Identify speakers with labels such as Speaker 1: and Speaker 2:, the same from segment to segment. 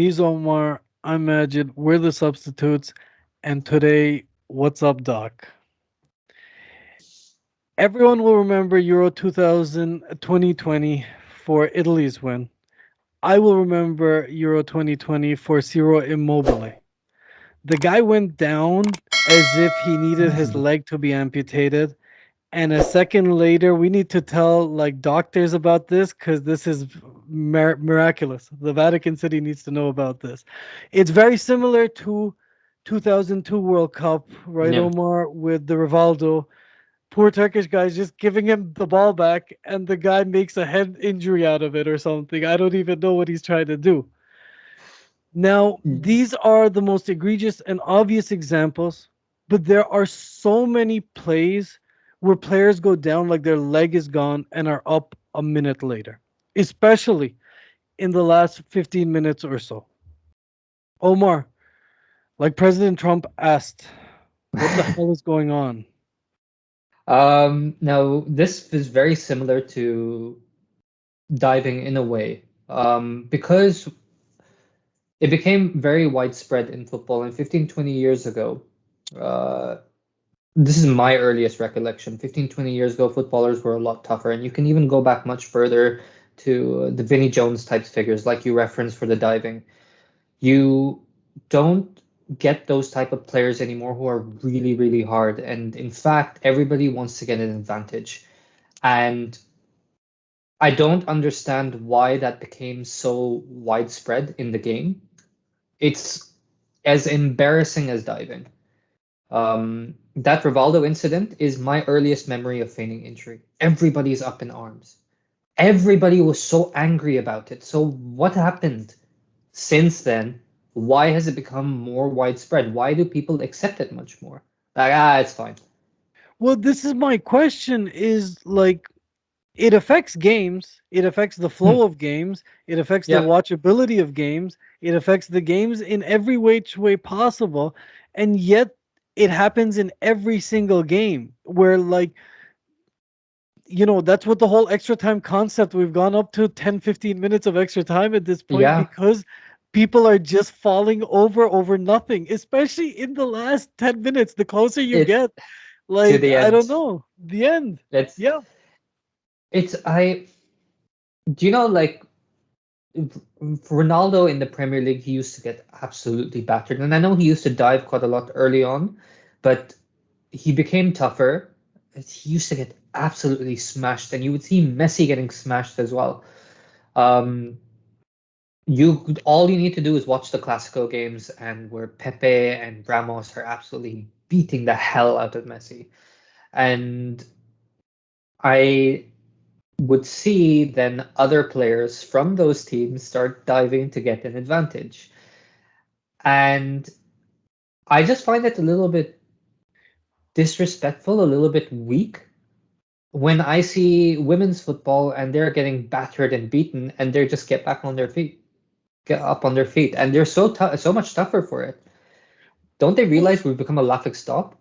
Speaker 1: He's Omar. I'm Majid. We're the substitutes. And today, what's up, Doc? Everyone will remember Euro 2020 for Italy's win. I will remember Euro 2020 for Ciro Immobile. The guy went down as if he needed his leg to be amputated. And a second later, we need to tell like doctors about this because this is miraculous. The Vatican City needs to know about this. It's very similar to 2002 World Cup, right,
Speaker 2: Yeah.
Speaker 1: Omar, with the Rivaldo. Poor Turkish guy's just giving him the ball back, and the guy makes a head injury out of it or something. I don't even know what he's trying to do. Now, these are the most egregious and obvious examples, but there are so many plays where players go down like their leg is gone and are up a minute later, especially in the last 15 minutes or so. Omar, like President Trump asked, what the hell is going on?
Speaker 2: Now this is very similar to diving in a way, because it became very widespread in football. And 15, 20 years ago, uh, this is my earliest recollection. 15, 20 years ago, footballers were a lot tougher. And you can even go back much further to the Vinnie Jones type figures, like you referenced for the diving. You don't get those type of players anymore who are really, really hard. And in fact, everybody wants to get an advantage. And I don't understand why that became so widespread in the game. It's as embarrassing as diving. That Rivaldo incident is my earliest memory of feigning injury. Everybody's up in arms. Everybody was so angry about it. So what happened since then? Why has it become more widespread? Why do people accept it much more? Like, it's fine.
Speaker 1: Well, this is my question is like it affects games, it affects the
Speaker 2: Hmm.
Speaker 1: flow of games, it affects the
Speaker 2: Yep.
Speaker 1: watchability of games, it affects the games in every which way possible, and yet it happens in every single game where like that's what the whole extra time concept, we've gone up to 10, 15 minutes of extra time at this point
Speaker 2: Yeah.
Speaker 1: because people are just falling over nothing, especially in the last 10 minutes the closer you
Speaker 2: It
Speaker 1: get,
Speaker 2: to
Speaker 1: like
Speaker 2: the
Speaker 1: I don't
Speaker 2: end.
Speaker 1: know, the end.
Speaker 2: It's
Speaker 1: Yeah.
Speaker 2: it's I do you know like Ronaldo in the Premier League, he used to get absolutely battered. And I know he used to dive quite a lot early on, but he became tougher. He used to get absolutely smashed, and you would see Messi getting smashed as well. Um, all you need to do is watch the Clasico games, and where Pepe and Ramos are absolutely beating the hell out of Messi. And I would see then other players from those teams start diving to get an advantage. And I just find it a little bit disrespectful, a little bit weak when I see women's football and they're getting battered and beaten and they just get back on their feet, get up on their feet, and they're so much tougher for it. Don't they
Speaker 1: Well,
Speaker 2: realize we've become a laughing stock?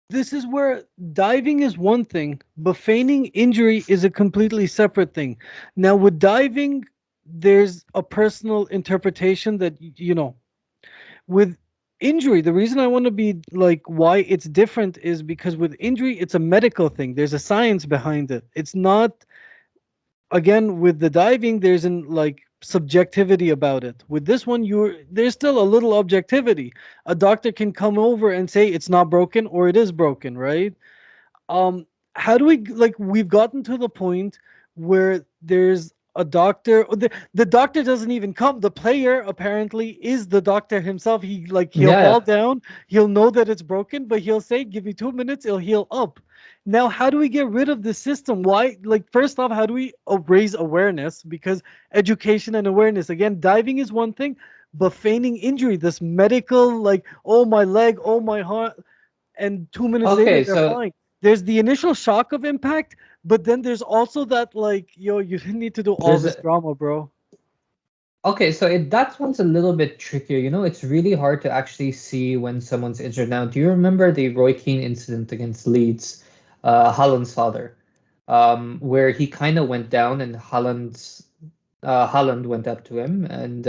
Speaker 1: this is where diving is one thing, but feigning injury is a completely separate thing. Now, with diving, there's a personal interpretation that, with injury, the reason I want to be like why it's different is because with injury, it's a medical thing. There's a science behind it. It's not, again, with the diving there's an like subjectivity about it. With this one, there's still a little objectivity. A doctor can come over and say it's not broken or it is broken, right? um how do we, like, we've gotten to the point where there's a doctor, the doctor doesn't even come, the player apparently is the doctor himself. He'll fall
Speaker 2: Yeah.
Speaker 1: down, he'll know that it's broken, but he'll say give me 2 minutes, it'll heal up. Now, how do we get rid of this system? Why, like, first off, how do we raise awareness? Because education and awareness, again, diving is one thing, but feigning injury, this medical, like, oh my leg, oh my heart, and 2 minutes later
Speaker 2: Okay,
Speaker 1: they're
Speaker 2: so
Speaker 1: fine. There's the initial shock of impact, but then there's also that, like, yo, you didn't need to do all
Speaker 2: there's
Speaker 1: this
Speaker 2: a
Speaker 1: drama, bro.
Speaker 2: okay, so that one's a little bit trickier. You know, it's really hard to actually see when someone's injured. Now, do you remember the Roy Keane incident against Leeds, Haaland's father, where he kind of went down and Haaland went up to him and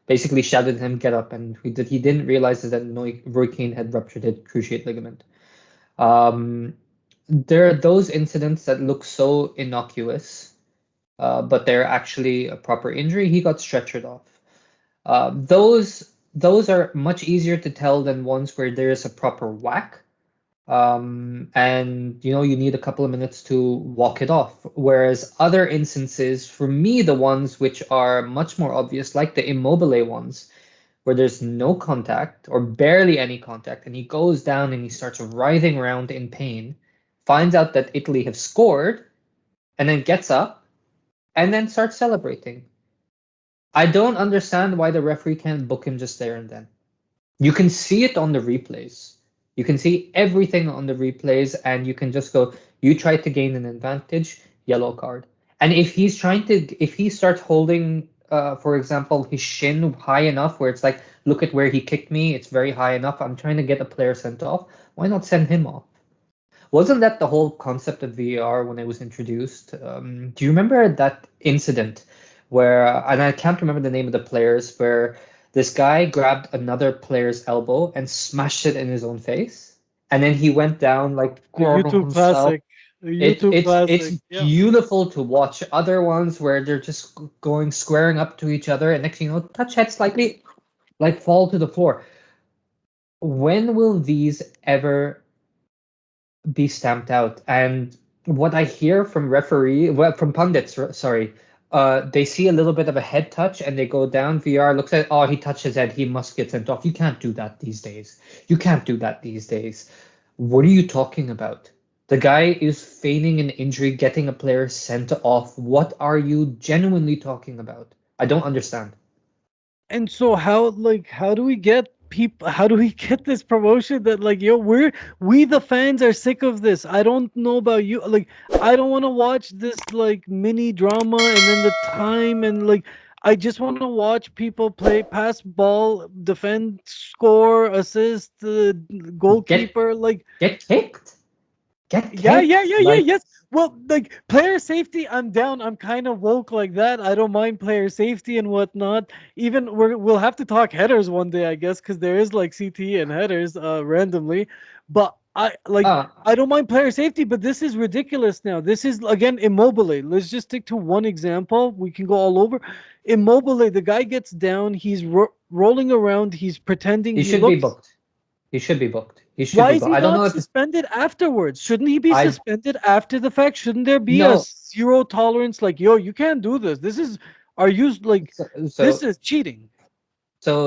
Speaker 2: basically shouted at him, "Get up!" And he didn't realize is that Roy Keane had ruptured his cruciate ligament. Um, there are those incidents that look so innocuous, but they're actually a proper injury. He got stretchered off. Those are much easier to tell than ones where there is a proper whack, and you need a couple of minutes to walk it off. Whereas other instances, for me, the ones which are much more obvious, like the Immobile ones, where there's no contact or barely any contact, and he goes down and he starts writhing around in pain, finds out that Italy have scored, and then gets up and then starts celebrating. I don't understand why the referee can't book him just there and then. You can see it on the replays. You can see everything on the replays, and you can just go, you tried to gain an advantage, yellow card. And if he starts holding, for example, his shin high enough where it's like, look at where he kicked me, it's very high enough, I'm trying to get a player sent off, why not send him off? Wasn't that the whole concept of VAR when it was introduced? Do you remember that incident where, and I can't remember the name of the players, where this guy grabbed another player's elbow and smashed it in his own face, and then he went down like
Speaker 1: A
Speaker 2: Gordon
Speaker 1: YouTube
Speaker 2: himself.
Speaker 1: classic. A YouTube
Speaker 2: It's
Speaker 1: classic. Yeah.
Speaker 2: beautiful to watch. Other ones where they're just going squaring up to each other, and next thing you know, touch head slightly, like fall to the floor. When will these ever be stamped out? And what I hear from from pundits, sorry, they see a little bit of a head touch and they go down. VR looks at, oh, he touched his head, he must get sent off. You can't do that these days. You can't do that these days. What are you talking about? The guy is feigning an injury, getting a player sent off. What are you genuinely talking about? I don't understand.
Speaker 1: And so how do we get people, how do we get this promotion that like, yo, we the fans are sick of this. I don't know about you. Like, I don't want to watch this like mini drama and then the time and like I just want to watch people play, pass ball, defend, score, assist,
Speaker 2: Get
Speaker 1: goalkeeper. Like,
Speaker 2: get kicked. Get
Speaker 1: yeah, yeah,
Speaker 2: kicked.
Speaker 1: yeah, yeah,
Speaker 2: Like
Speaker 1: yes. Well, like player safety, I'm down. I'm kind of woke like that. I don't mind player safety and whatnot. Even we'll have to talk headers one day, I guess, because there is like CT and headers randomly. But
Speaker 2: uh
Speaker 1: I don't mind player safety, but this is ridiculous now. This is again Immobile. Let's just stick to one example. We can go all over. Immobile, the guy gets down. He's rolling around. He's pretending
Speaker 2: he
Speaker 1: he
Speaker 2: should be
Speaker 1: looks.
Speaker 2: booked. He should be booked. He should
Speaker 1: Why
Speaker 2: be
Speaker 1: is
Speaker 2: booked.
Speaker 1: he
Speaker 2: I don't know
Speaker 1: not
Speaker 2: if
Speaker 1: suspended afterwards? Shouldn't he be
Speaker 2: I
Speaker 1: suspended after the fact? Shouldn't there be a
Speaker 2: no.
Speaker 1: zero tolerance? Like, yo, you can't do this. This is, are you like,
Speaker 2: So,
Speaker 1: this
Speaker 2: so
Speaker 1: is cheating.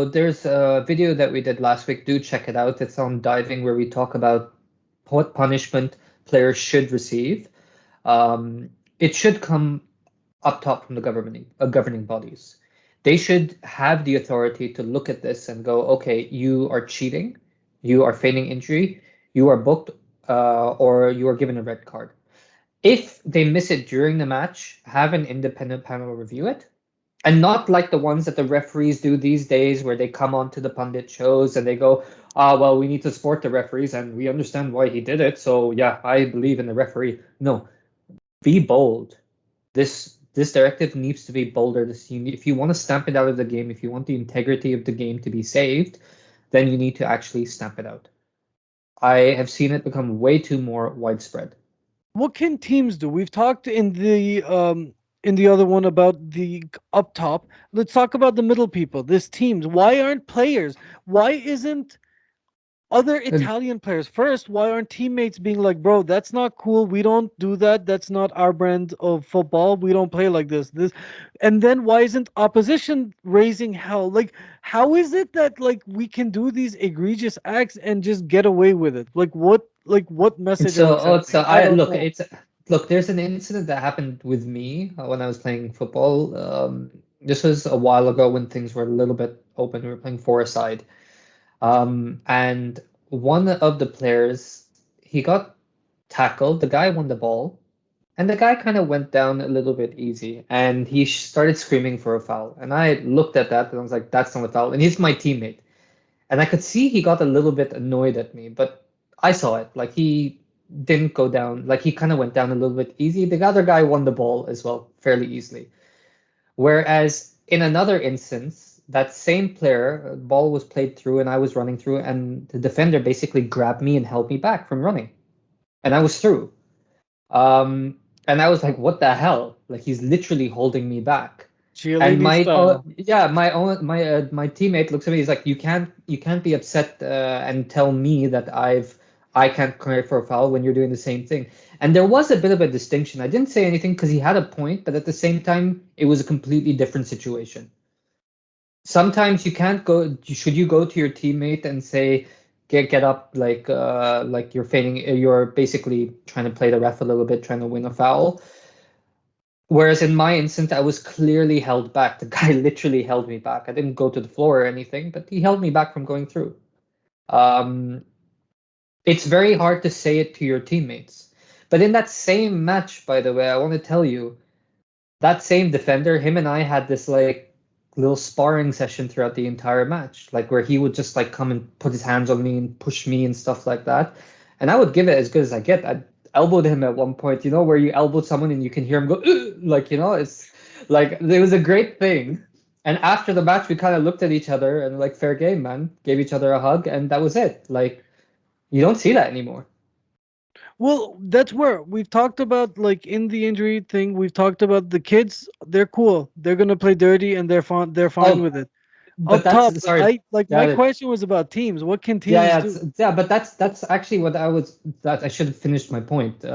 Speaker 2: there's a video that we did last week. Do check it out. It's on diving where we talk about what punishment players should receive. Um, it should come up top from the governing bodies. They should have the authority to look at this and go, okay, you are cheating, you are feigning injury, you are booked, or you are given a red card. If they miss it during the match, have an independent panel review it. And not like the ones that the referees do these days where they come onto the pundit shows and they go, well, we need to support the referees and we understand why he did it. So, yeah, I believe in the referee. No, be bold. This directive needs to be bolder. If you want to stamp it out of the game, if you want the integrity of the game to be saved, then you need to actually stamp it out. I have seen it become way too more widespread.
Speaker 1: What can teams do? We've talked in the other one about the up top. Let's talk about the middle people. This teams. Why aren't players? Why isn't other
Speaker 2: And
Speaker 1: Italian players first, why aren't teammates being like, bro, that's not cool. We don't do that. That's not our brand of football. We don't play like this. And then why isn't opposition raising hell? Like, how is it that like we can do these egregious acts and just get away with it? Like what message are we
Speaker 2: so
Speaker 1: sending? I
Speaker 2: I
Speaker 1: don't
Speaker 2: look,
Speaker 1: know.
Speaker 2: there's an incident that happened with me when I was playing football. This was a while ago when things were a little bit open. We were playing four-a-side. And one of the players, he got tackled. The guy won the ball, and the guy kind of went down a little bit easy, and he started screaming for a foul. And I looked at that, and I was like, "That's not a foul." And he's my teammate, and I could see he got a little bit annoyed at me, but I saw it. Like he didn't go down. Like he kind of went down a little bit easy. The other guy won the ball as well, fairly easily. Whereas in another instance, that same player, ball was played through, and I was running through, and the defender basically grabbed me and held me back from running, and I was through. Um, and I was like, "What the hell?" Like he's literally holding me back. And
Speaker 1: Chiellini style.
Speaker 2: my teammate looks at me. He's like, "You can't be upset and tell me that I can't correct for a foul when you're doing the same thing." And there was a bit of a distinction. I didn't say anything because he had a point, but at the same time, it was a completely different situation. Sometimes you can't go. Should you go to your teammate and say, "Get up," like you're feigning, you're basically trying to play the ref a little bit, trying to win a foul. Whereas in my instance, I was clearly held back. The guy literally held me back. I didn't go to the floor or anything, but he held me back from going through. Um, it's very hard to say it to your teammates. But in that same match, by the way, I want to tell you, that same defender, him and I had this like little sparring session throughout the entire match, like where he would just like come and put his hands on me and push me and stuff like that. And I would give it as good as I get. I elbowed him at one point, where you elbowed someone and you can hear him go, "Ugh," like, it's like it was a great thing. And after the match, we kind of looked at each other and like, fair game, man, gave each other a hug, and that was it. Like, you don't see that anymore.
Speaker 1: Well, that's where we've talked about, like, in the injury thing, we've talked about the kids, they're cool. They're gonna play dirty and they're fine
Speaker 2: Oh,
Speaker 1: with it.
Speaker 2: but
Speaker 1: Up top,
Speaker 2: that's sorry.
Speaker 1: I like my
Speaker 2: Yeah,
Speaker 1: question was about teams. What can
Speaker 2: yeah,
Speaker 1: teams
Speaker 2: yeah,
Speaker 1: do?
Speaker 2: yeah. But that's actually what I was. That I should have finished my point.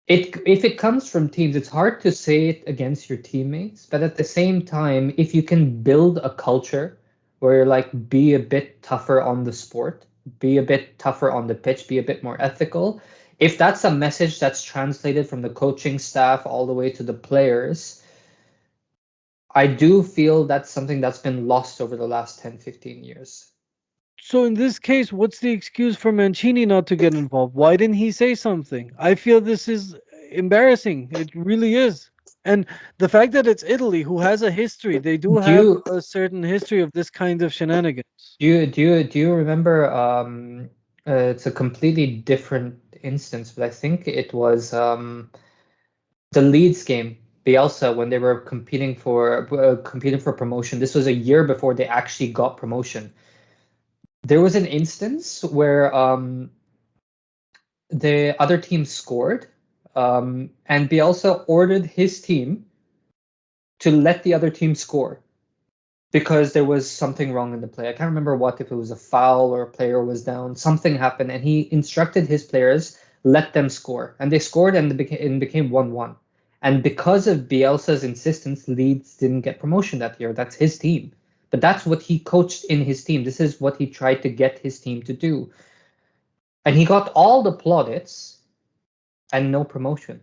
Speaker 2: It if it comes from teams, it's hard to say it against your teammates. But at the same time, if you can build a culture where you're like, be a bit tougher on the sport, be a bit tougher on the pitch, be a bit more ethical. If that's a message that's translated from the coaching staff all the way to the players, I do feel that's something that's been lost over the last 10, 15 years.
Speaker 1: So in this case, what's the excuse for Mancini not to get involved? Why didn't he say something? I feel this is embarrassing. It really is. And the fact that it's Italy, who has a history, they do
Speaker 2: Do
Speaker 1: have
Speaker 2: you
Speaker 1: a certain history of this kind of shenanigans.
Speaker 2: do you remember? It's a completely different instance, but I think it was the Leeds game, Bielsa, when they were competing for promotion. This was a year before they actually got promotion. There was an instance where the other team scored, and Bielsa ordered his team to let the other team score, because there was something wrong in the play. I can't remember what, if it was a foul or a player was down. Something happened, and he instructed his players, let them score, and they scored, and it became 1-1. And because of Bielsa's insistence, Leeds didn't get promotion that year. That's his team, but that's what he coached in his team. This is what he tried to get his team to do, and he got all the plaudits and no promotion.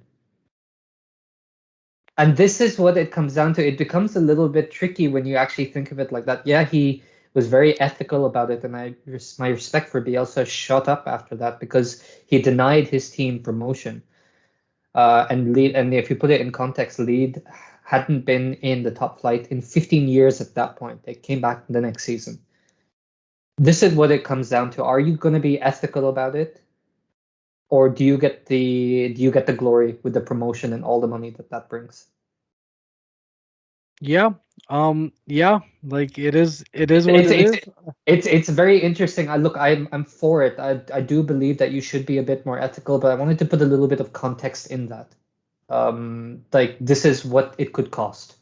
Speaker 2: And this is what it comes down to. It becomes a little bit tricky when you actually think of it like that. Yeah, he was very ethical about it, and my respect for Bielsa shot up after that, because he denied his team promotion. And if you put it in context, Lead hadn't been in the top flight in 15 years at that point. They came back the next season. This is what it comes down to. Are you going to be ethical about it, or do you get the glory with the promotion and all the money that that brings?
Speaker 1: Yeah. Yeah, like it is what
Speaker 2: It's
Speaker 1: it
Speaker 2: it's
Speaker 1: is.
Speaker 2: it's very interesting. I'm for it. I do believe that you should be a bit more ethical, but I wanted to put a little bit of context in that. Like, this is what it could cost.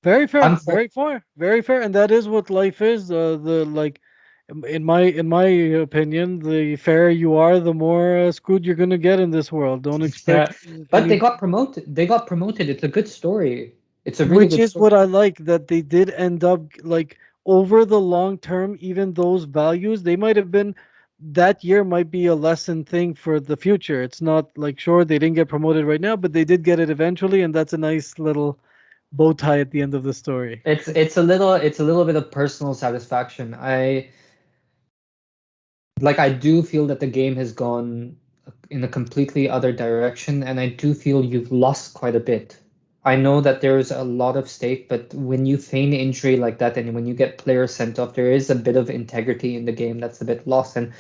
Speaker 1: Very
Speaker 2: I'm
Speaker 1: fair,
Speaker 2: for
Speaker 1: very fair, very fair, and that is what life is. The like, in my opinion, the fairer you are, the more screwed you're gonna get in this world. Don't expect
Speaker 2: Yeah, but they
Speaker 1: any.
Speaker 2: got promoted. They got promoted. It's a good story. It's a really
Speaker 1: Which
Speaker 2: good
Speaker 1: is
Speaker 2: story.
Speaker 1: what I like, that they did end up, like, over the long term, even those values, they might have been, that year might be a lesson thing for the future. It's not like, sure, they didn't get promoted right now, but they did get it eventually, and that's a nice little bow tie at the end of the story.
Speaker 2: It's a little bit of personal satisfaction. I do feel that the game has gone in a completely other direction, and I do feel you've lost quite a bit. I know that there's a lot of stake, but when you feign injury like that and when you get players sent off, there is a bit of integrity in the game that's a bit lost. And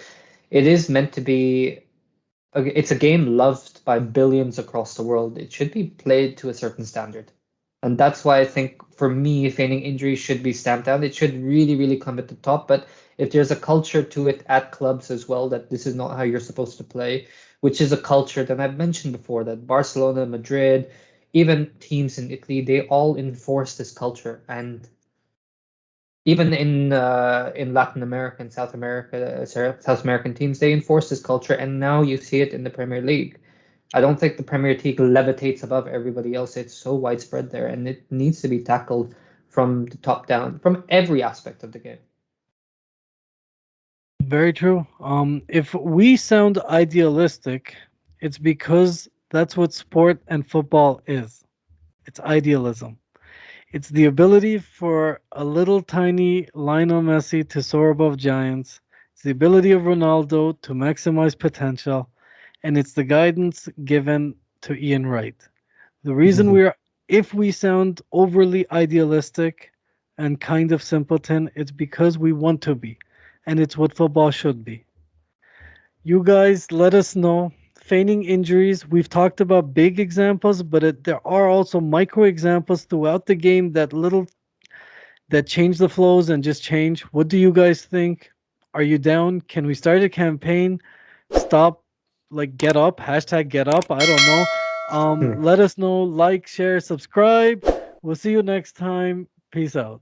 Speaker 2: it is meant to be, it's a game loved by billions across the world. It should be played to a certain standard. And that's why I think for me, feigning injury should be stamped down. It should really, really come at the top. But if there's a culture to it at clubs as well, that this is not how you're supposed to play, which is a culture that I've mentioned before, that Barcelona, Madrid, even teams in Italy, they all enforce this culture. And even in Latin America and South America, South American teams, they enforce this culture, and now you see it in the Premier League. I don't think the Premier League levitates above everybody else. It's so widespread there, and it needs to be tackled from the top down, from every aspect of the game.
Speaker 1: Very true. If we sound idealistic, it's because that's what sport and football is. It's idealism. It's the ability for a little tiny Lionel Messi to soar above giants. It's the ability of Ronaldo to maximize potential. And it's the guidance given to Ian Wright. The reason we're, if we sound overly idealistic and kind of simpleton, it's because we want to be. And it's what football should be. You guys let us know. Feigning injuries, we've talked about big examples, but there are also micro examples throughout the game that change the flows and just change. What do you guys think? Are you down? Can we start a campaign? Stop, like get up, hashtag get up. I don't know. Let us know, like, share, subscribe. We'll see you next time. Peace out.